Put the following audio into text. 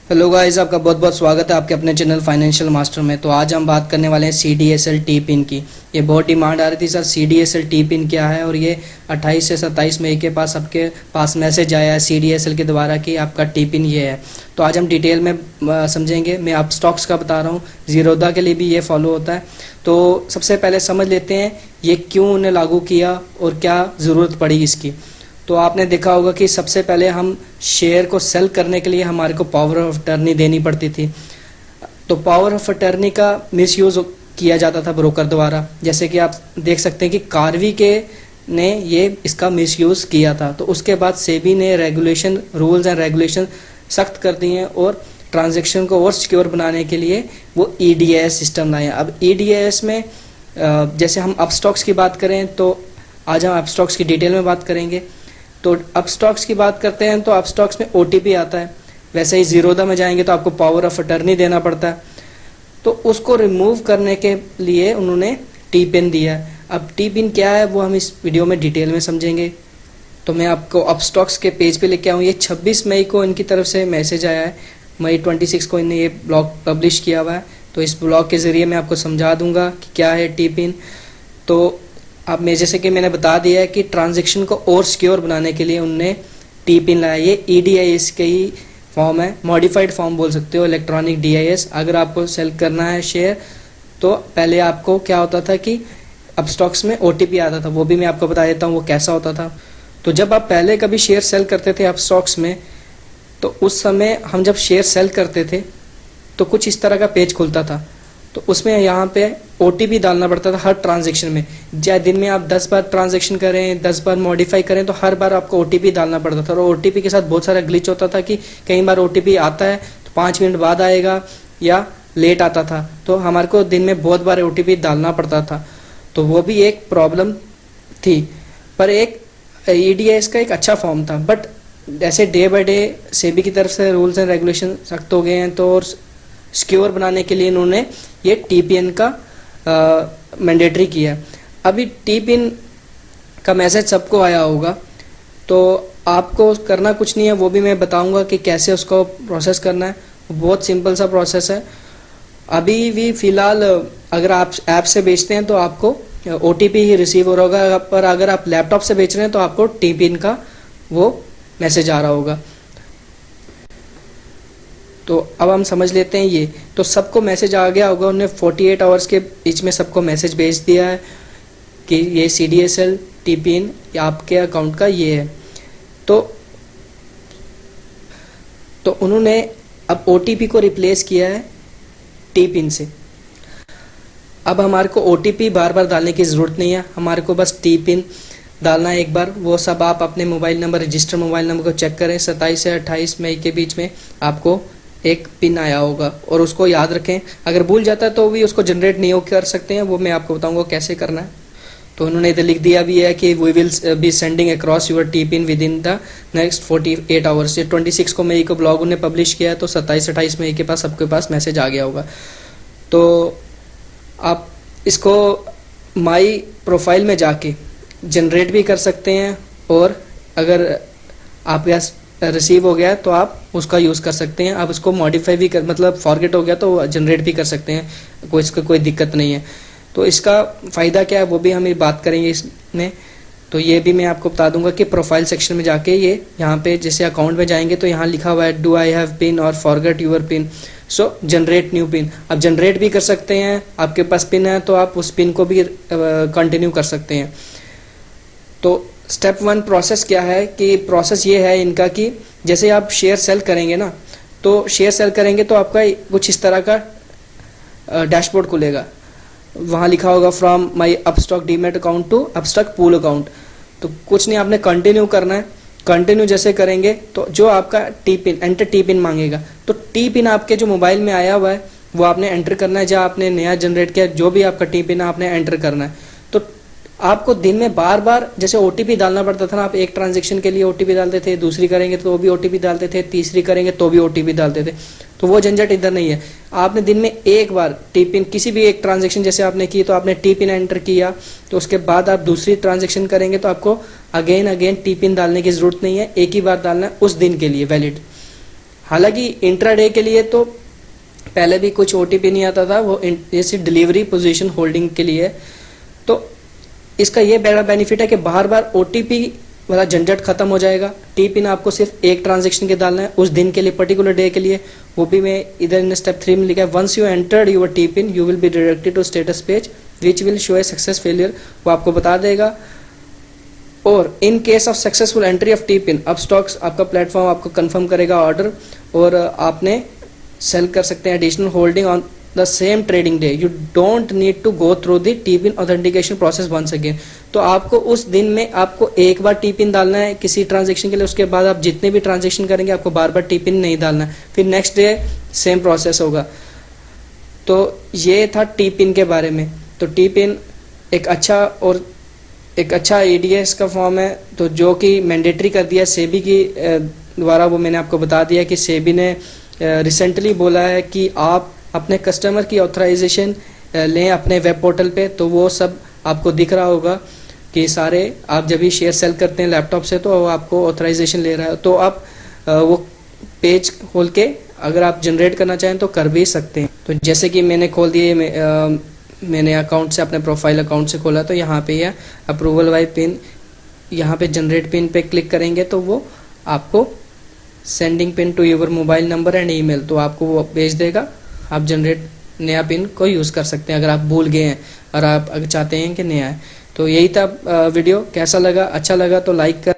Hello guys, आपका बहुत बहुत स्वागत है आपके अपने चैनल फाइनेंशियल मास्टर में। तो आज हम बात करने वाले हैं CDSL टी पिन की। ये बहुत डिमांड आ रही थी सर, CDSL टी पिन क्या है, और ये 28 से 27 मई के पास आपके पास मैसेज आया है CDSL के द्वारा कि आपका टी पिन ये है। तो आज हम डिटेल में समझेंगे। मैं आप स्टॉक्स का बता रहा हूँ, जीरोधा के लिए भी ये फॉलो होता है। तो सबसे पहले समझ लेते हैं ये क्यों उन्हें लागू किया और क्या ज़रूरत पड़ी इसकी। तो आपने देखा होगा कि सबसे पहले हम शेयर को सेल करने के लिए हमारे को पावर ऑफ अटर्नी देनी पड़ती थी। तो पावर ऑफ अटर्नी का मिसयूज किया जाता था ब्रोकर द्वारा। जैसे कि आप देख सकते हैं कि कार्वी के ने ये इसका मिसयूज किया था। तो उसके बाद सेबी ने रेगुलेशन, रूल्स एंड रेगुलेशन सख्त कर दिए और ट्रांजैक्शन को और सिक्योर बनाने के लिए वो EDAS सिस्टम लाए। अब EDAS में जैसे हम अपस्टॉक्स की बात करें तो आज हम अपस्टॉक्स की डिटेल में बात करेंगे। तो अपस्टॉक्स की बात करते हैं तो अपस्टॉक्स में OTP आता है। वैसे ही जीरोधा में जाएंगे तो आपको पावर ऑफ अटर्नी देना पड़ता है। तो उसको रिमूव करने के लिए उन्होंने टी पिन दिया है। अब टी पिन क्या है वो हम इस वीडियो में डिटेल में समझेंगे। तो मैं आपको अपस्टॉक्स के पेज पे लेके आऊँ। ये 26 मई को इनकी तरफ से मैसेज आया है। मई 26 को इन्हें ये ब्लॉग पब्लिश किया हुआ है। तो इस ब्लॉग के ज़रिए मैं आपको समझा दूंगा कि क्या है टी पिन। तो अब मैं जैसे कि मैंने बता दिया है कि ट्रांजैक्शन को और सिक्योर बनाने के लिए उनने टी पिन लाया। ये EDIS का ही फॉर्म है, मॉडिफाइड फॉर्म बोल सकते हो, इलेक्ट्रॉनिक DIS। अगर आपको सेल करना है शेयर तो पहले आपको क्या होता था कि अपस्टॉक्स में OTP आता था। वो भी मैं आपको बता देता हूँ वो कैसा होता था। तो जब आप पहले कभी शेयर सेल करते थे अपस्टॉक्स में, तो उस समय हम जब शेयर सेल करते थे तो कुछ इस तरह का पेज खुलता था। तो उसमें यहाँ पे OTP डालना पड़ता था हर ट्रांजैक्शन में। चाहे दिन में आप 10 बार ट्रांजैक्शन करें, 10 बार मॉडिफाई करें, तो हर बार आपको OTP डालना पड़ता था। और OTP के साथ बहुत सारा ग्लिच होता था कि कई बार OTP आता है तो 5 मिनट बाद आएगा या लेट आता था। तो हमारे को दिन में बहुत बार OTP डालना पड़ता था। तो वो भी एक प्रॉब्लम थी। पर एक EDIS का एक अच्छा फॉर्म था। बट जैसे डे बाय डे सेबी की तरफ से रूल्स एंड रेगुलेशन सख्त हो गए हैं, तो और सिक्योर बनाने के लिए इन्होंने ये टी पिन का मैंडेटरी किया है। अभी टी पिन का मैसेज सबको आया होगा, तो आपको करना कुछ नहीं है, वो भी मैं बताऊंगा कि कैसे उसको प्रोसेस करना है। बहुत सिंपल सा प्रोसेस है। अभी भी फ़िलहाल अगर आप ऐप से बेचते हैं तो आपको OTP ही रिसीव हो रहा होगा, पर अगर आप लैपटॉप से बेच रहे हैं तो आपको टी पिन का वो मैसेज आ रहा होगा। तो अब हम समझ लेते हैं ये। तो सबको मैसेज आ गया होगा, उन्होंने 48 आवर्स के बीच में सबको मैसेज भेज दिया है कि ये CDSL टी पिन आपके अकाउंट का ये है। तो उन्होंने अब OTP को रिप्लेस किया है टी पिन से। अब हमारे को OTP बार बार डालने की ज़रूरत नहीं है, हमारे को बस टी पिन डालना है एक बार। वो सब आप अपने mobile number, register mobile number को चेक करें। 27 से 28 मई के बीच में आपको एक पिन आया होगा और उसको याद रखें। अगर भूल जाता है तो भी उसको जनरेट नहीं कर सकते हैं, वो मैं आपको बताऊंगा कैसे करना है। तो उन्होंने इधर लिख दिया भी है कि we will be sending across your T PIN within the next 48 hours. ये 26 को मई को ब्लॉग उन्हें पब्लिश किया है, तो 27-28 मई के पास सबके पास मैसेज आ गया होगा। तो आप इसको माई प्रोफाइल में जाके जनरेट भी कर सकते हैं, और अगर आप यहाँ रिसीव हो गया तो आप उसका यूज़ कर सकते हैं। आप उसको मॉडिफाई भी कर, मतलब फॉरगेट हो गया तो जनरेट भी कर सकते हैं, इसका कोई दिक्कत नहीं है। तो इसका फ़ायदा क्या है वो भी हम बात करेंगे इसमें। तो ये भी मैं आपको बता दूंगा कि प्रोफाइल सेक्शन में जाके ये यहाँ पे जैसे अकाउंट में जाएंगे तो यहाँ लिखा हुआ है डू आई हैव पिन और forget your PIN, so generate new PIN. आप जनरेट भी कर सकते हैं, आपके पास पिन है तो आप उस पिन को भी कंटिन्यू कर सकते हैं। तो स्टेप 1 प्रोसेस क्या है कि प्रोसेस ये है इनका कि जैसे आप शेयर सेल करेंगे ना, तो शेयर सेल करेंगे तो आपका कुछ इस तरह का डैशबोर्ड खुलेगा। वहाँ लिखा होगा from my Upstox demat account to Upstox pool account. तो कुछ नहीं, आपने कंटिन्यू करना है। कंटिन्यू जैसे करेंगे तो जो आपका T pin, enter T pin मांगेगा। तो टी पिन आपके जो मोबाइल में आया हुआ है वो आपने एंटर करना है। जहाँ आपने नया जनरेट किया जो भी आपका टी पिन है आपने एंटर करना है। तो आपको दिन में बार बार जैसे OTP डालना पड़ता था ना, आप एक ट्रांजैक्शन के लिए OTP डालते थे, दूसरी करेंगे तो भी OTP डालते थे, तीसरी करेंगे तो भी OTP डालते थे। तो वो झंझट इधर नहीं है। आपने दिन में एक बार टी पिन, किसी भी एक ट्रांजैक्शन जैसे आपने की तो आपने टी पिन एंटर किया, तो उसके बाद आप दूसरी ट्रांजैक्शन करेंगे तो आपको अगेन टी पिन डालने की ज़रूरत नहीं है, एक ही बार डालना है उस दिन के लिए वैलिड। हालांकि इंट्राडे के लिए तो पहले भी कुछ ओटीपी नहीं आता था, वो जैसे डिलीवरी पोजीशन होल्डिंग के लिए। तो इसका ये बड़ा बेनिफिट है कि बार बार ओटीपी वाला झंझट खत्म हो जाएगा। टी पिन आपको सिर्फ एक ट्रांजेक्शन के डालना है उस दिन के लिए, पर्टिकुलर डे के लिए। वो भी मैं इधर इन स्टेप 3 में लिखा है, once you entered your T PIN you will be directed to status page which will show a success failure, वो आपको बता देगा। और in case of successful entry of T PIN, अब स्टॉक्स आपका प्लेटफॉर्म आपको कंफर्म करेगा ऑर्डर, और आपने सेल कर सकते हैं additional holding on the same trading day. You don't need to go through the T PIN authentication process once again. तो आपको उस दिन में आपको एक बार टी पिन डालना है किसी ट्रांजेक्शन के लिए, उसके बाद आप जितने भी ट्रांजेक्शन करेंगे आपको बार बार टी पिन नहीं डालना है, फिर नेक्स्ट डे सेम प्रोसेस होगा। तो ये था टी पिन के बारे में। तो टी पिन एक अच्छा एडीएस का फॉर्म है, तो जो कि मैंडेटरी कर दिया सेबी की द्वारा। वो मैंने आपको बता दिया कि सेबी ने रिसेंटली बोला है कि आप अपने कस्टमर की ऑथराइजेशन लें अपने वेब पोर्टल पे। तो वो सब आपको दिख रहा होगा कि सारे आप जब भी शेयर सेल करते हैं लैपटॉप से तो आपको ऑथराइजेशन ले रहा है। तो आप वो पेज खोल के अगर आप जनरेट करना चाहें तो कर भी सकते हैं। तो जैसे कि मैंने खोल दिए, मैंने अकाउंट से अपने प्रोफाइल अकाउंट से खोला, तो यहाँ पे यह अप्रूवल बाय पिन, यहाँ पे जनरेट पिन पे क्लिक करेंगे तो वो आपको sending PIN to your mobile number and email, तो आपको वो भेज देगा। आप जनरेट नया पिन को यूज़ कर सकते हैं अगर आप भूल गए हैं और आप अगर चाहते हैं कि नया है। तो यही था वीडियो। कैसा लगा? अच्छा लगा तो लाइक कर